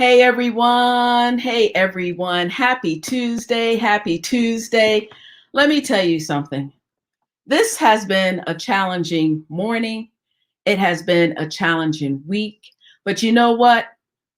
Hey everyone. Hey everyone. Happy Tuesday. Happy Tuesday. Let me tell you something. This has been a challenging morning. It has been a challenging week. But you know what?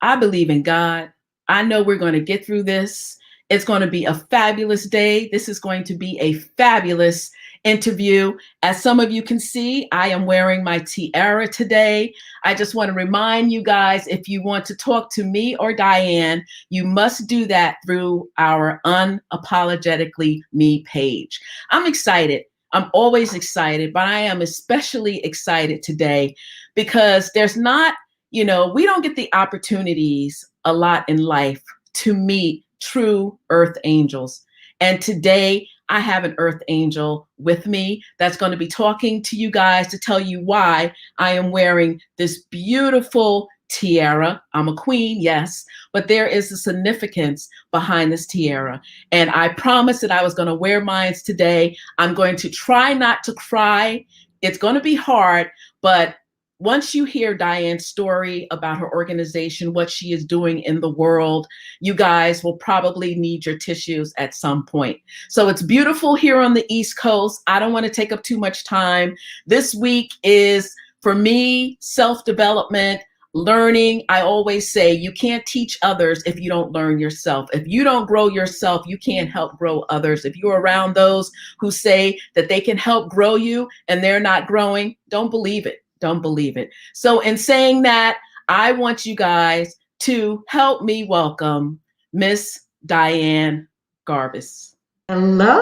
I believe in God. I know we're going to get through this. It's going to be a fabulous day. This is going to be a fabulous interview. As some of you can see, I am wearing my tiara today. I just want to remind you guys, if you want to talk to me or Dianne, you must do that through our Unapologetically Me page. I'm excited. I'm always excited, but I am especially excited today because there's not, we don't get the opportunities a lot in life to meet true earth angels. And today I have an earth angel with me that's going to be talking to you guys to tell you why I am wearing this beautiful tiara. I'm a queen, yes, but there is a significance behind this tiara. And I promised that I was going to wear mine today. I'm going to try not to cry. It's going to be hard, but once you hear Dianne's story about her organization, what she is doing in the world, you guys will probably need your tissues at some point. So it's beautiful here on the East Coast. I don't want to take up too much time. This week is, for me, self-development, learning. I always say you can't teach others if you don't learn yourself. If you don't grow yourself, you can't help grow others. If you're around those who say that they can help grow you and they're not growing, don't believe it. Don't believe it. So in saying that, I want you guys to help me welcome Miss Dianne Garvis. Hello.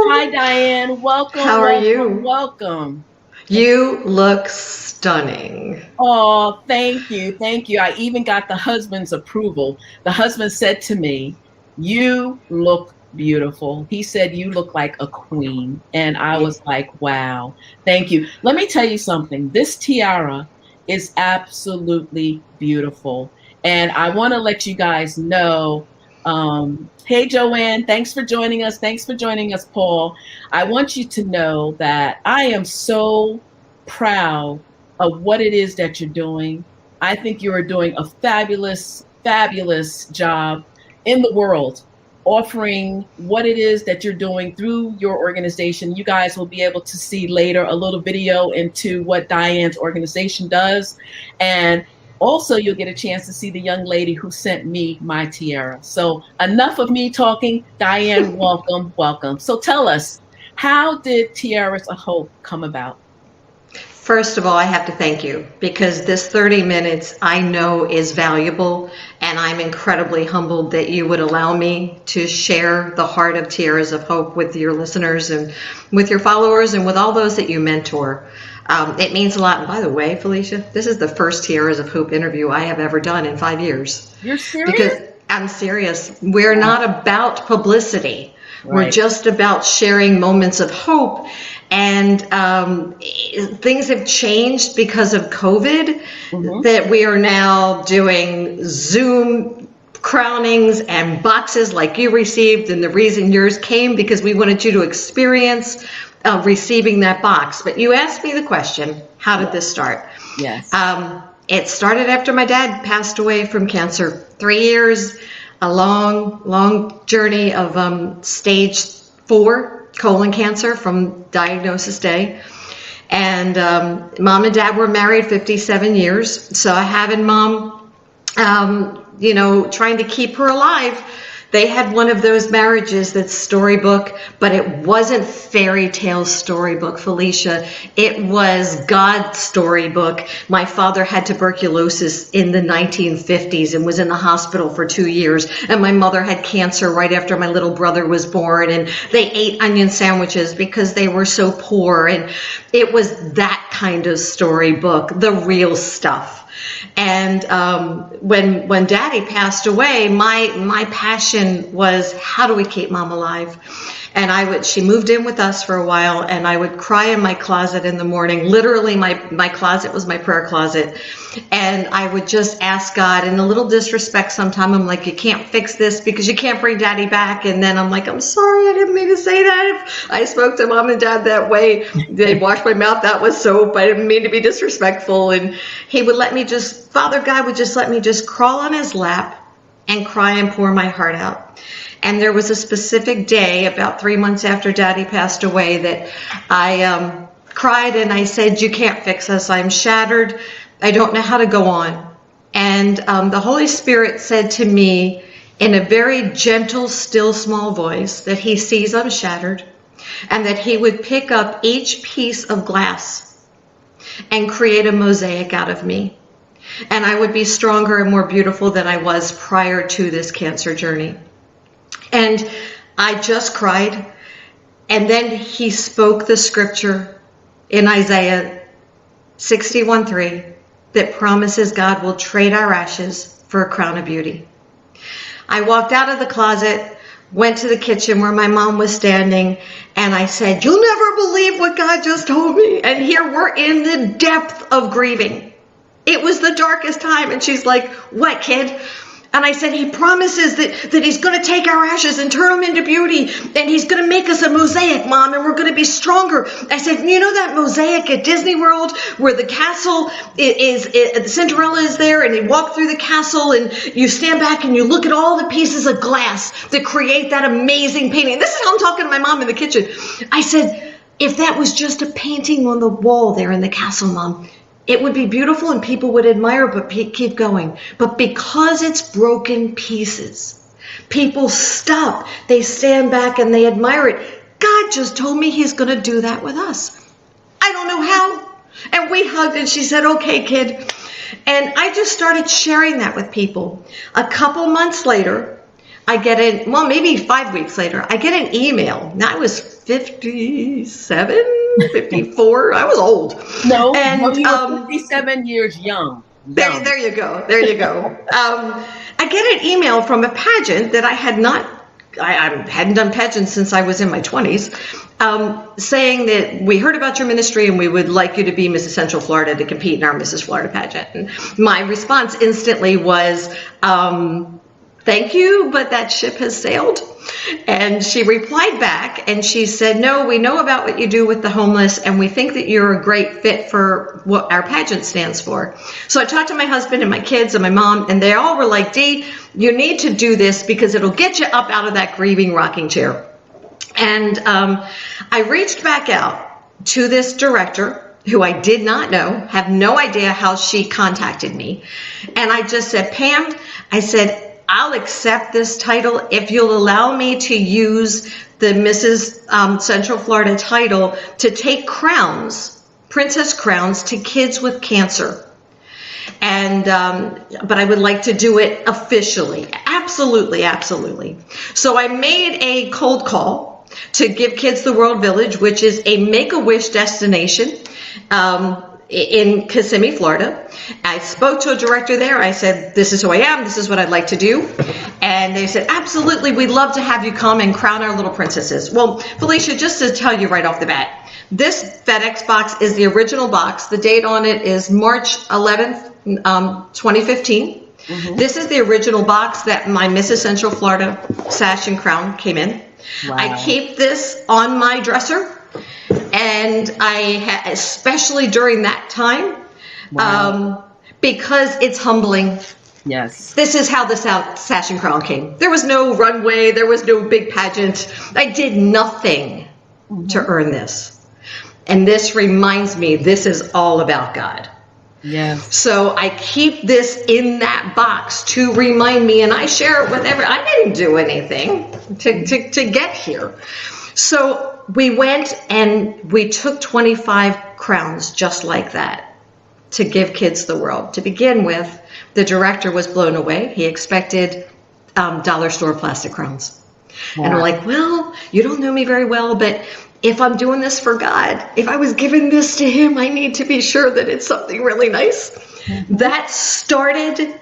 Hi, Dianne. Welcome. How are you? Welcome. You look stunning. Oh, thank you. Thank you. I even got the husband's approval. The husband said to me, "You look beautiful." He said, "You look like a queen." And I was like, wow, thank you. Let me tell you something. This tiara is absolutely beautiful. And I want to let you guys know, hey, Joanne, thanks for joining us. Thanks for joining us, Paul. I want you to know that I am so proud of what it is that you're doing. I think you are doing a fabulous, fabulous job in the world, offering what it is that you're doing through your organization. You guys will be able to see later a little video into what Dianne's organization does. And also you'll get a chance to see the young lady who sent me my tiara. So enough of me talking. Dianne, welcome, welcome. So tell us, how did Tiaras of Hope come about? First of all, I have to thank you because this 30 minutes I know is valuable, and I'm incredibly humbled that you would allow me to share the heart of Tiaras of Hope with your listeners and with your followers and with all those that you mentor. It means a lot. And by the way, Felicia, this is the first Tiaras of Hope interview I have ever done in 5 years. You're serious? Because I'm serious. We're not about publicity. Right. We're just about sharing moments of hope. And things have changed because of COVID, that we are now doing Zoom crownings and boxes like you received. And the reason yours came because we wanted you to experience receiving that box. But you asked me the question, how did this start? Yes. It started after my dad passed away from cancer. 3 years, a long, long journey of stage 4 colon cancer from diagnosis day. And mom and dad were married 57 years. So having mom, trying to keep her alive, they had one of those marriages that's storybook, but it wasn't fairy tale storybook, Felicia. It was God's storybook. My father had tuberculosis in the 1950s and was in the hospital for 2 years. And my mother had cancer right after my little brother was born. And they ate onion sandwiches because they were so poor. And it was that kind of storybook, the real stuff. And when Daddy passed away, my passion was, how do we keep Mom alive? And she moved in with us for a while, and I would cry in my closet in the morning. Literally, my closet was my prayer closet. And I would just ask God, in a little disrespect sometimes, I'm like, you can't fix this because you can't bring Daddy back. And then I'm like, I'm sorry, I didn't mean to say that. If I spoke to Mom and Dad that way, they'd wash my mouth. That was soap. I didn't mean to be disrespectful. And he would let me Father God would just let me just crawl on his lap and cry and pour my heart out. And there was a specific day about 3 months after Daddy passed away that I cried and I said, you can't fix us. I'm shattered. I don't know how to go on. And the Holy Spirit said to me in a very gentle, still, small voice that he sees I'm shattered and that he would pick up each piece of glass and create a mosaic out of me. And I would be stronger and more beautiful than I was prior to this cancer journey. And I just cried. And then he spoke the scripture in Isaiah 61:3 that promises God will trade our ashes for a crown of beauty. I walked out of the closet, went to the kitchen where my mom was standing, and I said, you'll never believe what God just told me. And here we're in the depth of grieving. It was the darkest time. And she's like, what, kid? And I said, he promises that he's going to take our ashes and turn them into beauty. And he's going to make us a mosaic, Mom, and we're going to be stronger. I said, you know that mosaic at Disney World where the castle Cinderella is there and you walk through the castle and you stand back and you look at all the pieces of glass that create that amazing painting. This is how I'm talking to my mom in the kitchen. I said, if that was just a painting on the wall there in the castle, Mom, it would be beautiful and people would admire, but keep going. But because it's broken pieces, people stop. They stand back and they admire it. God just told me he's going to do that with us. I don't know how. And we hugged and she said, okay, kid. And I just started sharing that with people. A couple months later, maybe 5 weeks later, I get an email. Now I was 57, 54. I was old. No, you were 57 years young. There you go. There you go. I get an email from a pageant that I hadn't done pageants since I was in my 20s, saying that we heard about your ministry and we would like you to be Mrs. Central Florida to compete in our Mrs. Florida pageant. And my response instantly was, thank you, but that ship has sailed. And she replied back and she said, no, we know about what you do with the homeless and we think that you're a great fit for what our pageant stands for. So I talked to my husband and my kids and my mom, and they all were like, Dee, you need to do this because it'll get you up out of that grieving rocking chair. And I reached back out to this director who I did not know, have no idea how she contacted me. And I just said, Pam, I said, I'll accept this title if you'll allow me to use the Mrs. Central Florida title to take crowns, princess crowns, to kids with cancer. And but I would like to do it officially. Absolutely, absolutely. So I made a cold call to Give Kids the World Village, which is a Make-A-Wish destination in Kissimmee, Florida. I spoke to a director there. I said, this is who I am. This is what I'd like to do. And they said, absolutely, we'd love to have you come and crown our little princesses. Well, Felicia, just to tell you right off the bat, this FedEx box is the original box. The date on it is March 11th, 2015. Mm-hmm. This is the original box that my Mrs. Central Florida sash and crown came in. Wow. I keep this on my dresser. And especially during that time, wow. Because it's humbling. Yes. This is how the sash and crown came. There was no runway. There was no big pageant. I did nothing to earn this. And this reminds me, this is all about God. Yes. So I keep this in that box to remind me, and I share it with everyone. I didn't do anything to get here. So we went and we took 25 crowns just like that to Give Kids the World. To begin with, the director was blown away. He expected dollar store plastic crowns. Wow. And I'm like, well, you don't know me very well, but if I'm doing this for God, if I was giving this to him, I need to be sure that it's something really nice. Mm-hmm. That started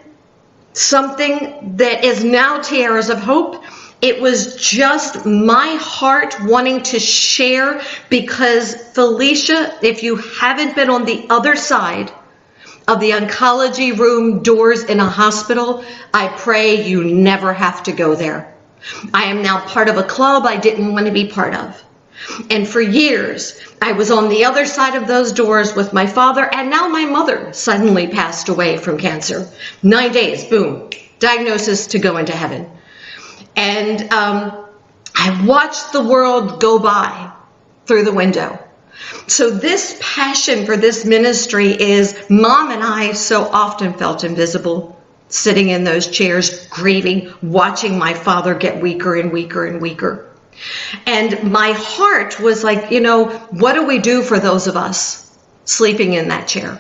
something that is now Tiaras of Hope. It was just my heart wanting to share, because Felicia, if you haven't been on the other side of the oncology room doors in a hospital, I pray you never have to go there. I am now part of a club I didn't want to be part of. And for years, I was on the other side of those doors with my father, and now my mother suddenly passed away from cancer. 9 days, boom, diagnosis to go into heaven. And I watched the world go by through the window. So this passion for this ministry is, Mom and I so often felt invisible, sitting in those chairs, grieving, watching my father get weaker and weaker and weaker. And my heart was like, what do we do for those of us sleeping in that chair?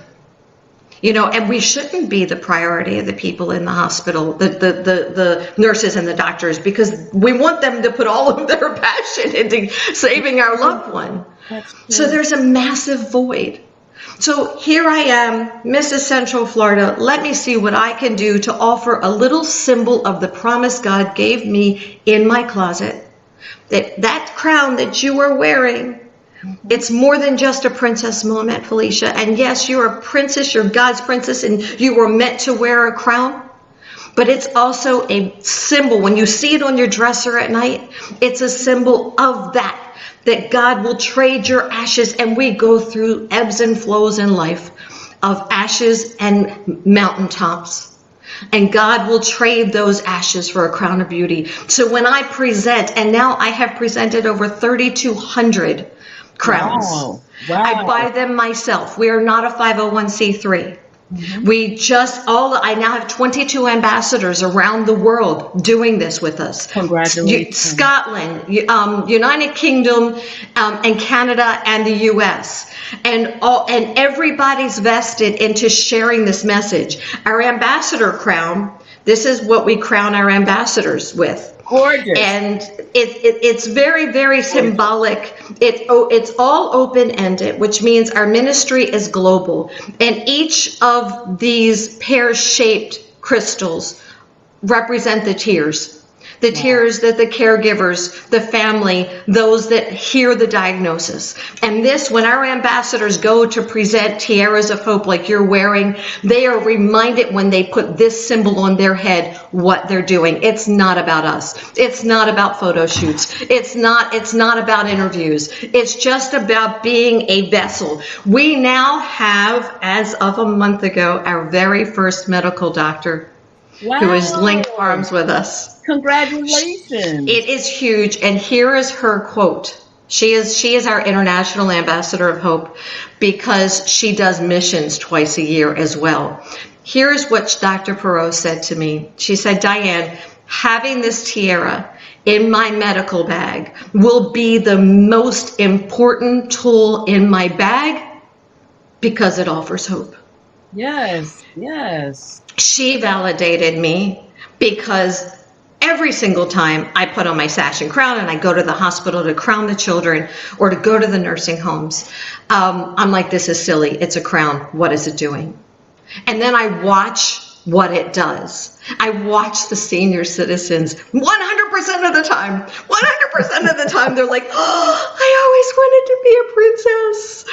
And we shouldn't be the priority of the people in the hospital, the nurses and the doctors, because we want them to put all of their passion into saving our loved one. So there's a massive void. So here I am, Mrs. Central Florida. Let me see what I can do to offer a little symbol of the promise God gave me in my closet. That crown that you are wearing, it's more than just a princess moment, Felicia. And yes, you're a princess, you're God's princess, and you were meant to wear a crown. But it's also a symbol. When you see it on your dresser at night, it's a symbol of that God will trade your ashes. And we go through ebbs and flows in life of ashes and mountaintops. And God will trade those ashes for a crown of beauty. So when I present, and now I have presented over 3,200 crowns. Wow. I buy them myself. We are not a 501c3. We I now have 22 ambassadors around the world doing this with us. Congratulations. Scotland, United Kingdom, and Canada and the US. And everybody's vested into sharing this message. Our ambassador crown, this is what we crown our ambassadors with. Gorgeous. And it's very, very symbolic. It's all open-ended, which means our ministry is global. And each of these pear-shaped crystals represent the tears. The tears that the caregivers, the family, those that hear the diagnosis. And this, when our ambassadors go to present Tiaras of Hope like you're wearing, they are reminded when they put this symbol on their head what they're doing. It's not about us. It's not about photo shoots. It's not about interviews. It's just about being a vessel. We now have, as of a month ago, our very first medical doctor who has linked arms with us. Congratulations. It is huge. And here is her quote. She is our international ambassador of hope because she does missions twice a year as well. Here's what Dr. Perot said to me. She said, Dianne, having this tiara in my medical bag will be the most important tool in my bag because it offers hope. Yes, yes. She validated me because every single time I put on my sash and crown and I go to the hospital to crown the children or to go to the nursing homes, I'm like, this is silly. It's a crown. What is it doing? And then I watch what it does. I watch the senior citizens 100% of the time. 100% of the time, they're like, oh, I always wanted to be a princess.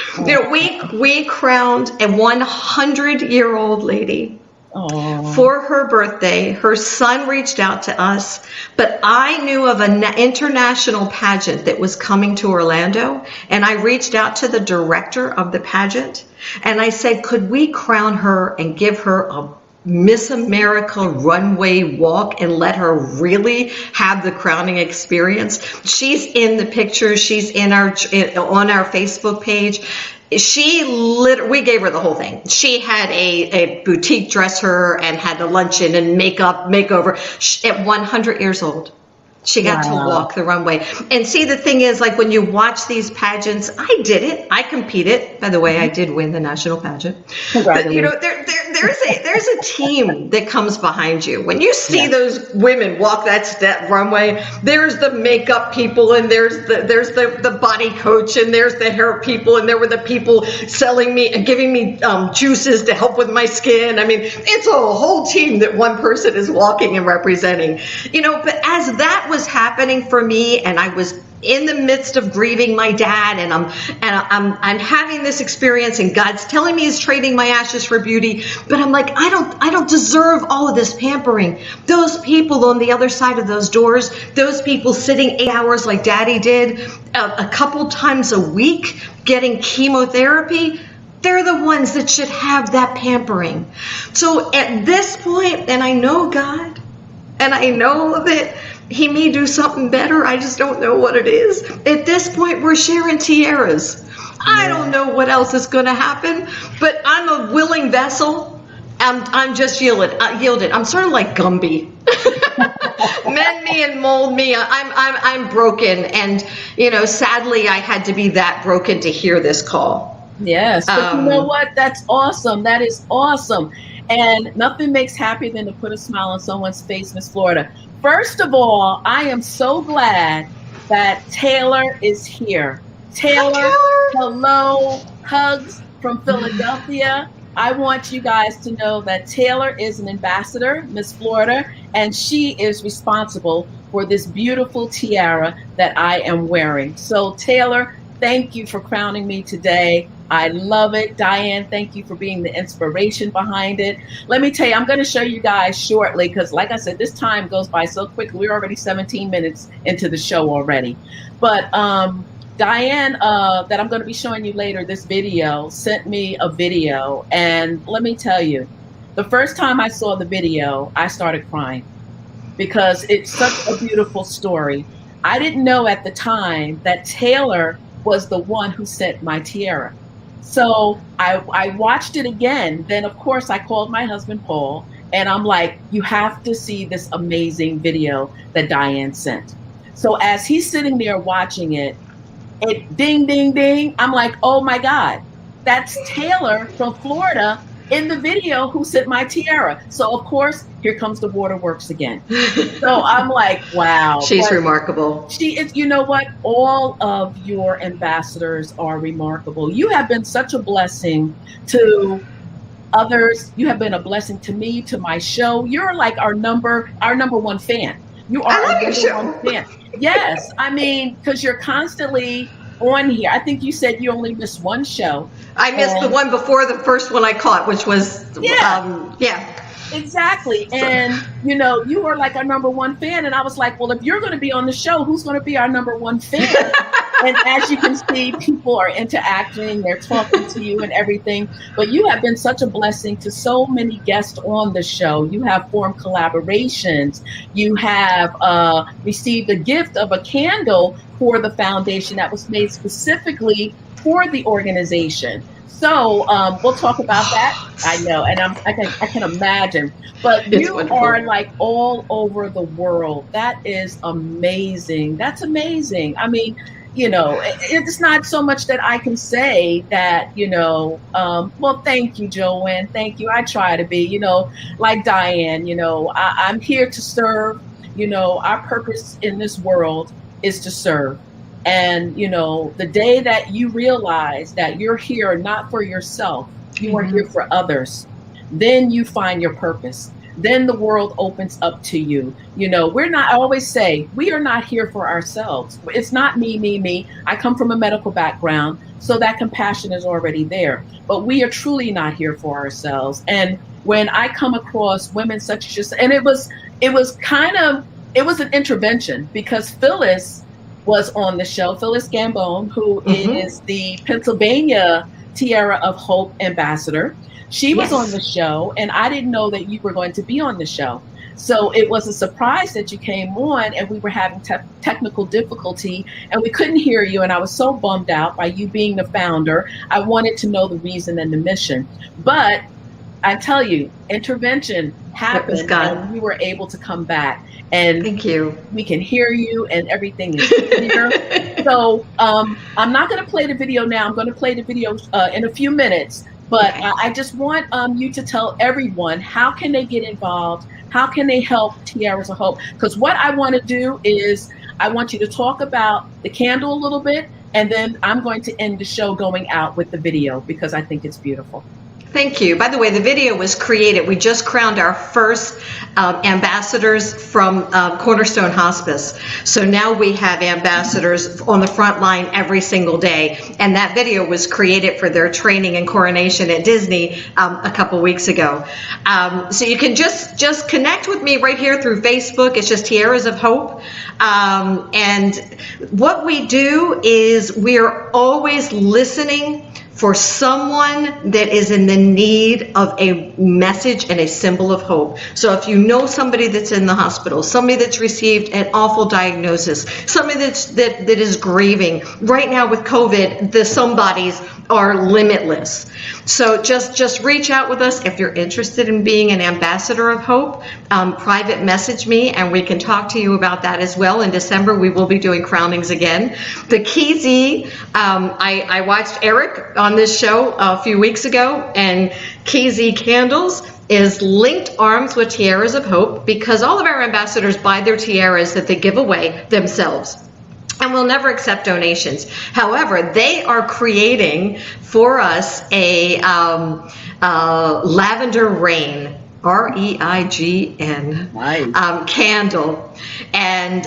We crowned a 100-year-old lady. Aww. For her birthday. Her son reached out to us, but I knew of an international pageant that was coming to Orlando, and I reached out to the director of the pageant, and I said, could we crown her and give her a Miss America runway walk and let her really have the crowning experience? She's in the picture. She's on our Facebook page. We gave her the whole thing. She had a boutique dresser and had a luncheon and makeover at 100 years old. She got to walk the runway. And see, the thing is, like when you watch these pageants, I did it. I competed. By the way, I did win the national pageant. But, there's a team that comes behind you. When you see those women walk that runway, there's the makeup people, and there's the body coach, and there's the hair people, and there were the people selling me and giving me juices to help with my skin. I mean, it's a whole team that one person is walking and representing. But as that was happening for me, and I was in the midst of grieving my dad, and I'm having this experience, and God's telling me He's trading my ashes for beauty, but I'm like, I don't deserve all of this pampering. Those people on the other side of those doors, those people sitting 8 hours like Daddy did, a couple times a week, getting chemotherapy, they're the ones that should have that pampering. So at this point, and I know God, and I know that He may do something better. I just don't know what it is. At this point, we're sharing tiaras. I don't know what else is going to happen, but I'm a willing vessel. I'm just yielded. I'm sort of like Gumby. Mend me and mold me. I'm broken, and sadly, I had to be that broken to hear this call. Yes, but you know what? That's awesome. That is awesome. And nothing makes happier than to put a smile on someone's face, Miss Florida. First of all, I am so glad that Taylor is here. Taylor, hello, hugs from Philadelphia. I want you guys to know that Taylor is an ambassador, Miss Florida, and she is responsible for this beautiful tiara that I am wearing. So Taylor, thank you for crowning me today. I love it. Dianne, thank you for being the inspiration behind it. Let me tell you, I'm going to show you guys shortly because, like I said, this time goes by so quickly. We're already 17 minutes into the show already. But Dianne, that I'm going to be showing you later, this video, sent me a video. And let me tell you, the first time I saw the video, I started crying because it's such a beautiful story. I didn't know at the time that Taylor was the one who sent my tiara. So I watched it again. Then, of course, I called my husband, Paul, and I'm like, you have to see this amazing video that Dianne sent. So as he's sitting there watching it, ding, ding, ding. I'm like, oh, my God, that's Taylor from Florida in the video who sent my tiara. So, of course, here comes the waterworks again. So I'm like, wow. She's remarkable. She is, you know what? All of your ambassadors are remarkable. You have been such a blessing to others. You have been a blessing to me, to my show. You're like our number one fan. You are our number one fan. Yes. I mean, because you're constantly on here. I think you said you only missed one show. I missed the one before the first one I caught, which was, Exactly. And, you were like our number one fan. And I was like, well, if you're going to be on the show, who's going to be our number one fan? And as you can see, people are interacting. They're talking to you and everything. But you have been such a blessing to so many guests on the show. You have formed collaborations. You have received a gift of a candle for the foundation that was made specifically for the organization. So we'll talk about that. I know, and I can imagine. But you are like all over the world. That is amazing. That's amazing. I mean, it's not so much that I can say that, well, thank you, Joanne. Thank you. I try to be, like Dianne, I'm here to serve. Our purpose in this world is to serve. And, the day that you realize that you're here not for yourself, you are here for others, then you find your purpose. Then the world opens up to you. I always say, we are not here for ourselves. It's not me. I come from a medical background, so that compassion is already there. But we are truly not here for ourselves. And when I come across women such as yourself, and it was an intervention because Phyllis was on the show, Phyllis Gambone, who is the Pennsylvania Tiara of Hope ambassador. She was on the show, and I didn't know that you were going to be on the show. So it was a surprise that you came on, and we were having technical difficulty, and we couldn't hear you, and I was so bummed out by you being the founder. I wanted to know the reason and the mission. But I tell you, intervention happened, and we were able to come back. And thank you. We can hear you and everything is clear. So I'm not going to play the video now. I'm going to play the video in a few minutes. But I just want you to tell everyone, how can they get involved? How can they help Tiaras of Hope? Because what I want to do is I want you to talk about the candle a little bit. And then I'm going to end the show going out with the video because I think it's beautiful. Thank you. By the way, the video was created. We just crowned our first ambassadors from Cornerstone Hospice. So now we have ambassadors on the front line every single day. And that video was created for their training and coronation at Disney a couple weeks ago. So you can just connect with me right here through Facebook. It's just Tiaras of Hope. And what we do is we're always listening for someone that is in the need of a message and a symbol of hope. So if you know somebody that's in the hospital, somebody that's received an awful diagnosis, somebody that is grieving, right now with COVID, the somebodies are limitless. So just reach out with us if you're interested in being an ambassador of hope. Private message me and we can talk to you about that as well. In December, we will be doing crownings again. The Key I watched Eric on this show a few weeks ago, and Key Candles is linked arms with Tiaras of Hope, because all of our ambassadors buy their tiaras that they give away themselves. And we'll never accept donations. However, they are creating for us a lavender rain, REIGN, nice. Candle. And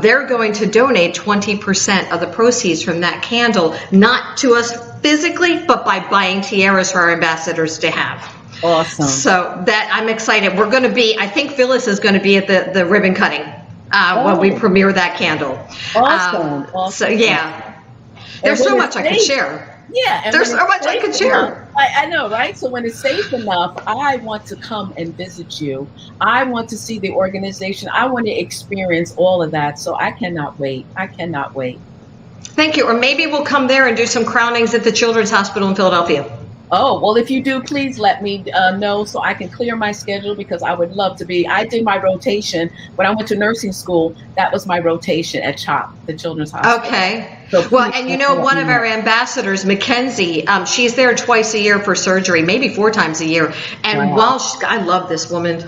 they're going to donate 20% of the proceeds from that candle, not to us physically, but by buying tiaras for our ambassadors to have. Awesome. So that I'm excited. We're going to be, I think Phyllis is going to be at the ribbon cutting when we premiere that candle. Awesome. Awesome. So yeah, there's so much I could share. Yeah, there's so much I could share. I know, right? So when it's safe enough, I want to come and visit you. I want to see the organization. I want to experience all of that. So I cannot wait. I cannot wait. Thank you. Or maybe we'll come there and do some crownings at the Children's Hospital in Philadelphia. Oh, well, if you do, please let me know so I can clear my schedule, because I would love to be. I did my rotation when I went to nursing school. That was my rotation at CHOP, the Children's Hospital. Okay. So well, and you know, one of our ambassadors, Mackenzie, she's there twice a year for surgery, maybe 4 times a year. And wow. I love this woman.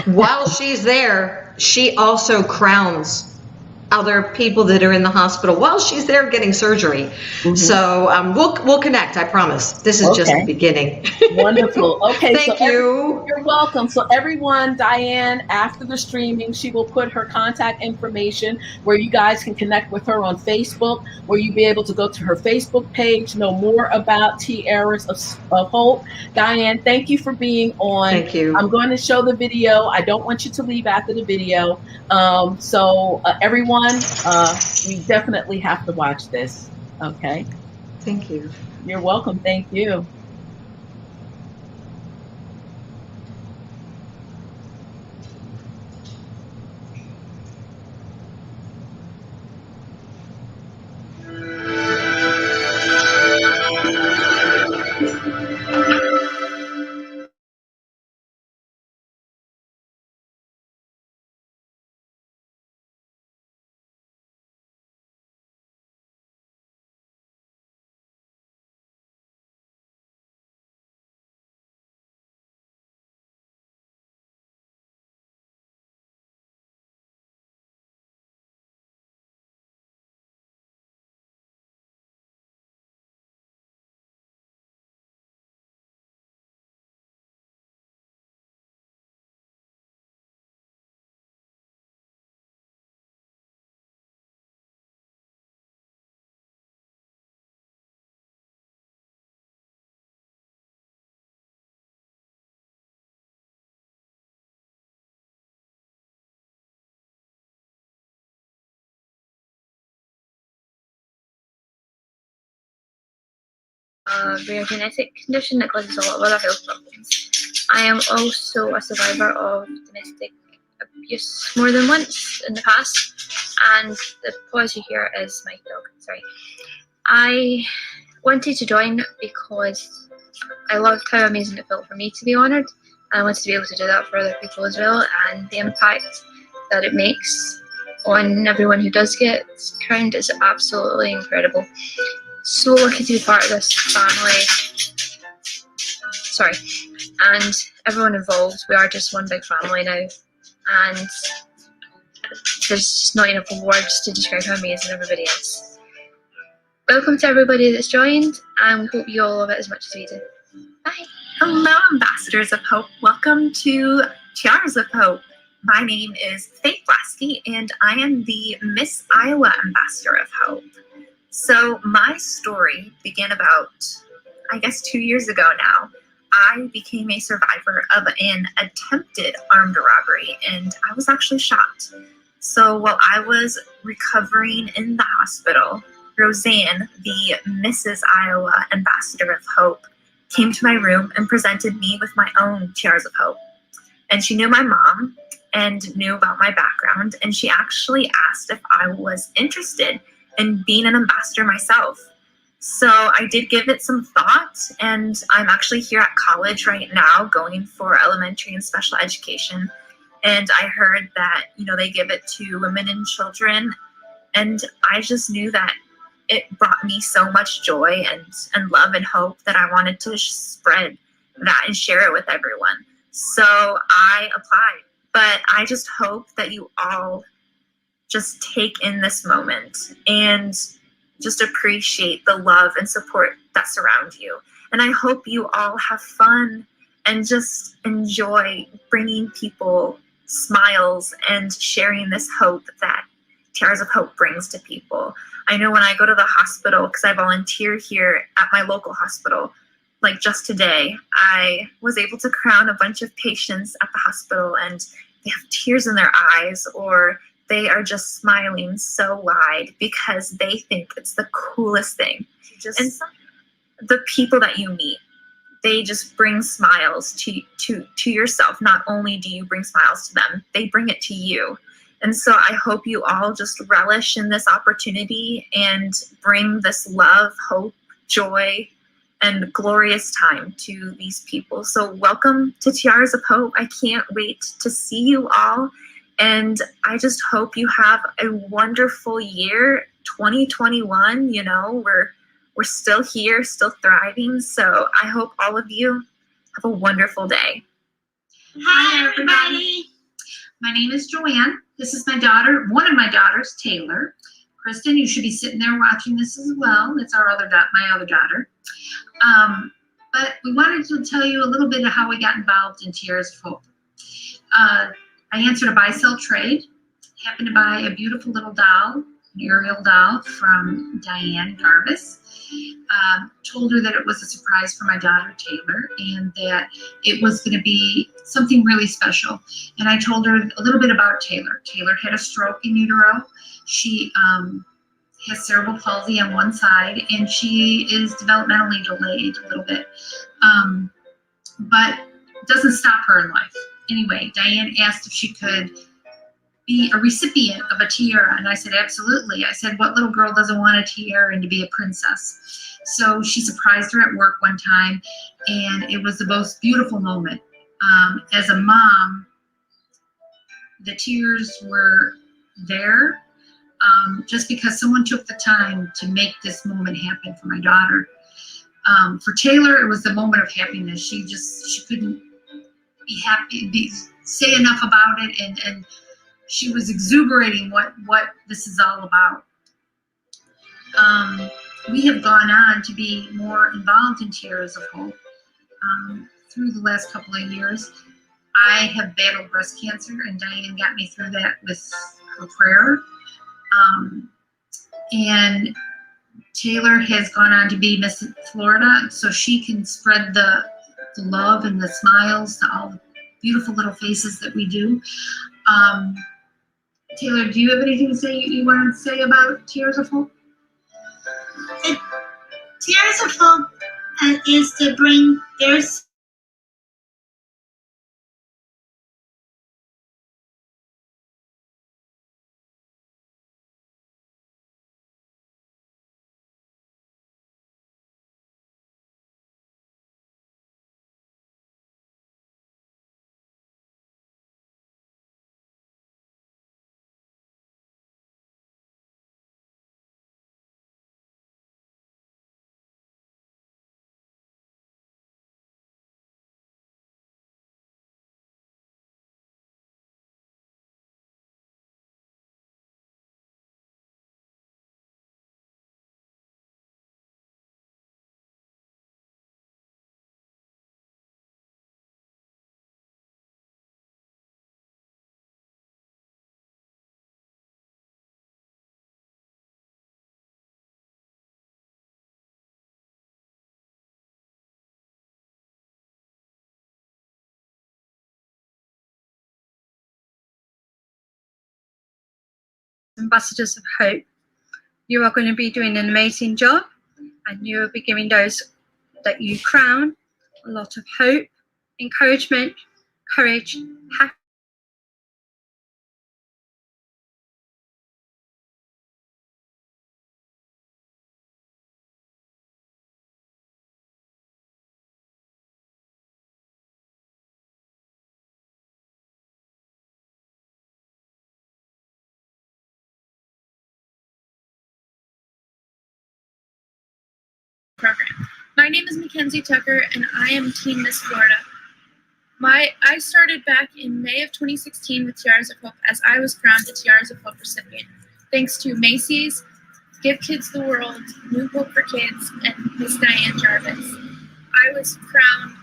While she's there, she also crowns other people that are in the hospital while she's there getting surgery. Mm-hmm. So we'll connect, I promise. This is just the beginning. Wonderful. Okay. Thank you. You're welcome. So everyone, Dianne, after the streaming, she will put her contact information where you guys can connect with her on Facebook, where you'll be able to go to her Facebook page, know more about Tiaras of Hope. Dianne, thank you for being on. Thank you. I'm going to show the video. I don't want you to leave after the video. Everyone, we definitely have to watch this. Okay. Thank you. You're welcome. Thank you. A rare genetic condition that causes a lot of other health problems. I am also a survivor of domestic abuse more than once in the past, and the pause you hear is my dog. Sorry. I wanted to join because I loved how amazing it felt for me to be honoured, and I wanted to be able to do that for other people as well, and the impact that it makes on everyone who does get crowned is absolutely incredible. So lucky to be part of this family. Sorry. And everyone involved, we are just one big family now. And there's just not enough words to describe how amazing everybody is. Welcome to everybody that's joined, and we hope you all love it as much as we do. Bye. Hello, Ambassadors of Hope. Welcome to Tiaras of Hope. My name is Faith Lasky, and I am the Miss Iowa Ambassador of Hope. So my story began about, I guess, 2 years ago now. I became a survivor of an attempted armed robbery, and I was actually shot. So while I was recovering in the hospital, Roseanne, the Mrs. Iowa Ambassador of Hope, came to my room and presented me with my own Tiaras of Hope. And she knew my mom and knew about my background, and she actually asked if I was interested in being an ambassador myself. So I did give it some thought, and I'm actually here at college right now going for elementary and special education. And I heard that, they give it to women and children, and I just knew that it brought me so much joy and love and hope that I wanted to spread that and share it with everyone. So I applied, but I just hope that you all just take in this moment and just appreciate the love and support that surround you. And I hope you all have fun and just enjoy bringing people smiles and sharing this hope that Tiaras of Hope brings to people. I know when I go to the hospital, because I volunteer here at my local hospital, like just today, I was able to crown a bunch of patients at the hospital, and they have tears in their eyes, or they are just smiling so wide because they think it's the coolest thing. And the people that you meet, they just bring smiles to yourself. Not only do you bring smiles to them, they bring it to you. And so I hope you all just relish in this opportunity and bring this love, hope, joy, and glorious time to these people. So welcome to Tiaras of Hope. I can't wait to see you all. And I just hope you have a wonderful year, 2021. We're still here, still thriving. So I hope all of you have a wonderful day. Hi, everybody. My name is Joanne. This is my daughter, one of my daughters, Taylor. Kristen, you should be sitting there watching this as well. It's my other daughter. But we wanted to tell you a little bit of how we got involved in Tiaras of Hope. I answered a buy-sell trade. Happened to buy a beautiful little doll, an Ariel doll from Dianne Garvis. Told her that it was a surprise for my daughter Taylor and that it was going to be something really special. And I told her a little bit about Taylor. Taylor had a stroke in utero. She has cerebral palsy on one side, and she is developmentally delayed a little bit, but doesn't stop her in life. Anyway, Dianne asked if she could be a recipient of a tiara, and I said absolutely. I said, what little girl doesn't want a tiara and to be a princess? So she surprised her at work one time, and it was the most beautiful moment. As a mom, the tears were there just because someone took the time to make this moment happen for my daughter. For Taylor, it was the moment of happiness. She couldn't be happy, say enough about it, and she was exuberating what this is all about. We have gone on to be more involved in Tiaras of Hope through the last couple of years. I have battled breast cancer, and Dianne got me through that with her prayer. And Taylor has gone on to be Miss Florida, so she can spread the love and the smiles to all the beautiful little faces that we do. Taylor, do you have anything to say you want to say about Tiaras of Hope? Tiaras of Hope is to bring their Ambassadors of Hope. You are going to be doing an amazing job, and you will be giving those that you crown a lot of hope, encouragement, courage, happiness. Program. My name is Mackenzie Tucker, and I am Team Miss Florida. I started back in May of 2016 with Tiaras of Hope, as I was crowned the Tiaras of Hope recipient, thanks to Macy's, Give Kids the World, New Hope for Kids, and Miss Dianne Garvis. I was crowned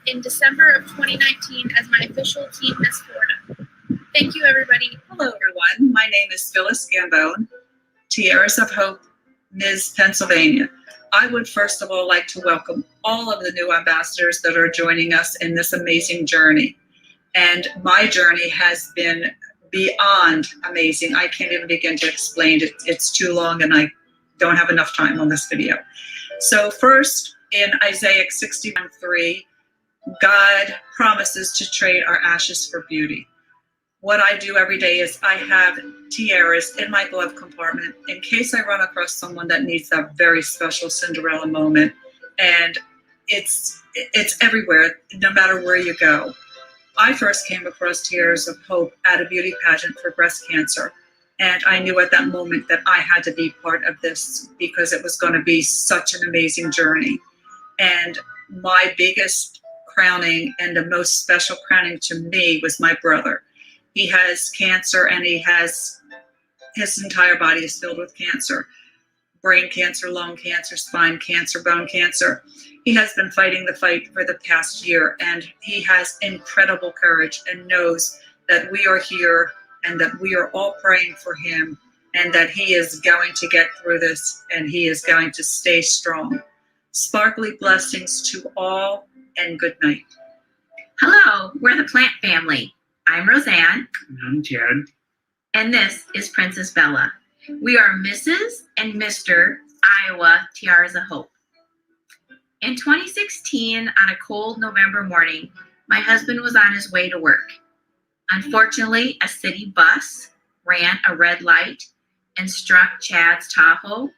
in December of 2019 as my official Team Miss Florida. Thank you, everybody. Hello, everyone. My name is Phyllis Gambone, Tiaras of Hope, Ms. Pennsylvania. I would first of all like to welcome all of the new ambassadors that are joining us in this amazing journey. And my journey has been beyond amazing. I can't even begin to explain it. It's too long and I don't have enough time on this video. So first, in Isaiah 61:3, God promises to trade our ashes for beauty. What I do every day is I have tiaras in my glove compartment in case I run across someone that needs that very special Cinderella moment. And it's everywhere, no matter where you go. I first came across Tiaras of Hope at a beauty pageant for breast cancer. And I knew at that moment that I had to be part of this because it was going to be such an amazing journey. And my biggest crowning and the most special crowning to me was my brother. He has cancer, and his entire body is filled with cancer. Brain cancer, lung cancer, spine cancer, bone cancer. He has been fighting the fight for the past year, and he has incredible courage and knows that we are here and that we are all praying for him and that he is going to get through this and he is going to stay strong. Sparkly blessings to all, and good night. Hello, we're the plant family. I'm Roseanne. And I'm Chad. And this is Princess Bella. We are Mrs. and Mr. Iowa Tiaras of Hope. In 2016, on a cold November morning, my husband was on his way to work. Unfortunately, a city bus ran a red light and struck Chad's Tahoe.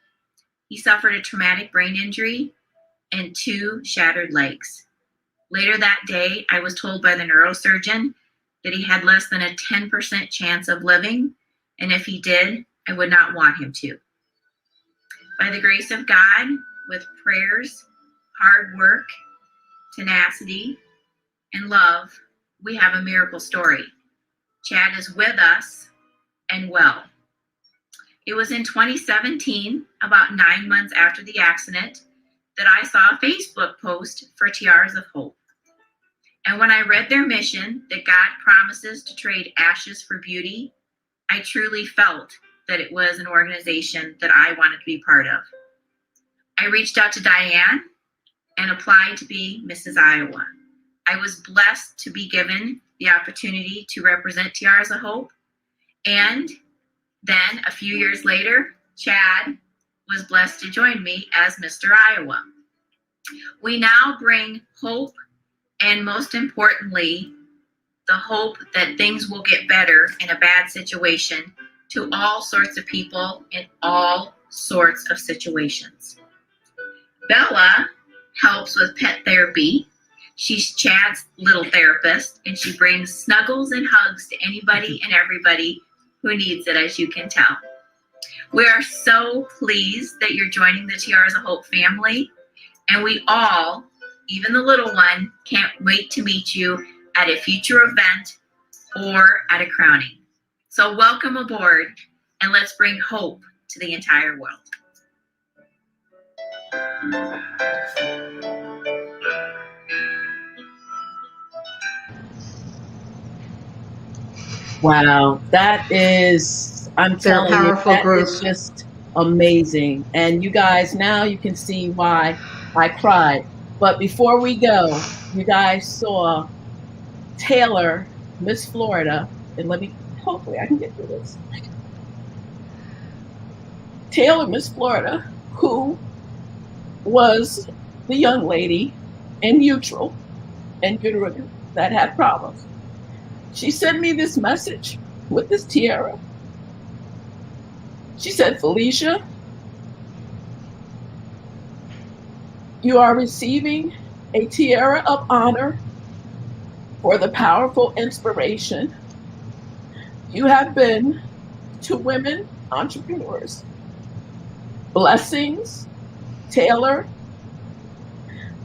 He suffered a traumatic brain injury and 2 shattered legs. Later that day, I was told by the neurosurgeon that he had less than a 10% chance of living, and if he did, I would not want him to. By the grace of God, with prayers, hard work, tenacity, and love, we have a miracle story. Chad is with us and well. It was in 2017, about 9 months after the accident, that I saw a Facebook post for Tiaras of Hope. And when I read their mission, that God promises to trade ashes for beauty, I truly felt that it was an organization that I wanted to be part of. I reached out to Dianne and applied to be Mrs. Iowa. I was blessed to be given the opportunity to represent Tiaras of Hope. And then a few years later, Chad was blessed to join me as Mr. Iowa. We now bring hope, and most importantly, the hope that things will get better in a bad situation to all sorts of people in all sorts of situations. Bella helps with pet therapy. She's Chad's little therapist, and she brings snuggles and hugs to anybody and everybody who needs it, as you can tell. We are so pleased that you're joining the Tiaras of Hope family, and we all, even the little one, can't wait to meet you at a future event or at a crowning. So welcome aboard, and let's bring hope to the entire world. Wow, that is, I'm They're a telling you, powerful that group. is just amazing. And you guys, now you can see why I cried. But before we go, you guys saw Taylor, Miss Florida, and hopefully I can get through this. Taylor, Miss Florida, who was the young lady in utero and uterine that had problems. She sent me this message with this tiara. She said, Felicia, you are receiving a tiara of honor for the powerful inspiration you have been to women entrepreneurs. Blessings, Taylor,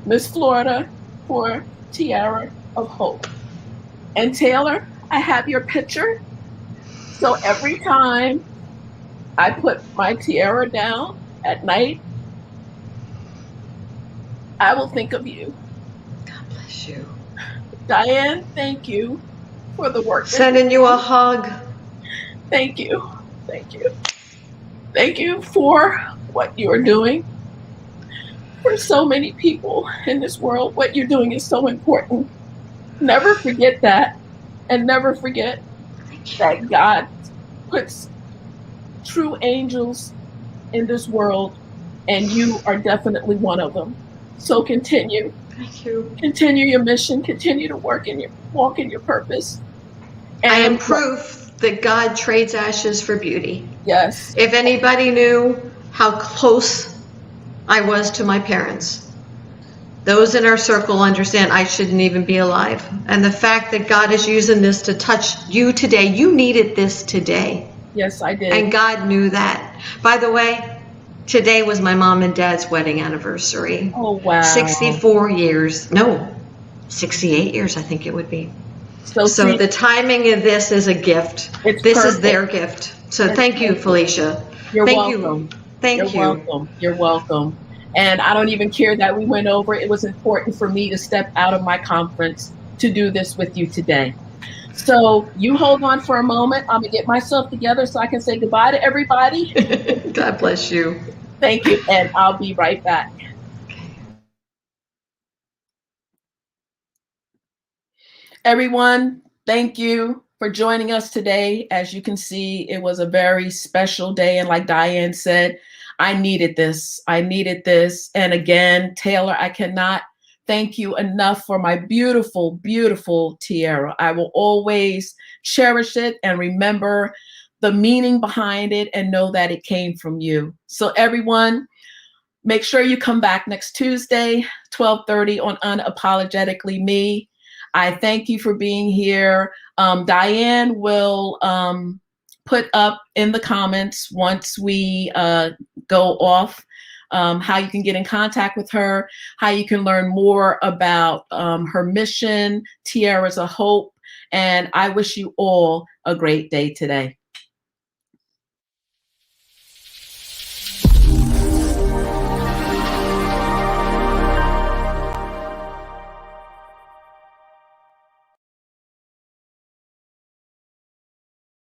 Miss Florida, for Tiara of Hope. And Taylor, I have your picture. So every time I put my tiara down at night, I will think of you. God bless you. Dianne, thank you for the work. Sending you a hug. Thank you. Thank you. Thank you for what you're doing. For so many people in this world, what you're doing is so important. Never forget that, and never forget that God puts true angels in this world, and you are definitely one of them. So continue. Thank you. Continue your mission. Continue to walk in your purpose. And I am proof that God trades ashes for beauty. Yes. If anybody knew how close I was to my parents, those in our circle understand I shouldn't even be alive. And the fact that God is using this to touch you today, you needed this today. Yes, I did. And God knew that. By the way, today was my mom and dad's wedding anniversary. Oh, wow. 64 years. No, 68 years, I think it would be. So see, the timing of this is a gift. This perfect. is their gift. So thank you, Felicia. You're Thank welcome. you. Thank you. Welcome. You're welcome. And I don't even care that we went over. It was important for me to step out of my conference to do this with you today. So you hold on for a moment. I'm going to get myself together so I can say goodbye to everybody. God bless you. Thank you. And I'll be right back. Everyone, thank you for joining us today. As you can see, it was a very special day. And like Dianne said, I needed this. I needed this. And again, Taylor, I cannot thank you enough for my beautiful, beautiful tiara. I will always cherish it and remember the meaning behind it and know that it came from you. So everyone, make sure you come back next Tuesday, 12:30 on Unapologetically Me. I thank you for being here. Dianne will put up in the comments once we go off how you can get in contact with her, how you can learn more about her mission, Tiaras of Hope. And I wish you all a great day today.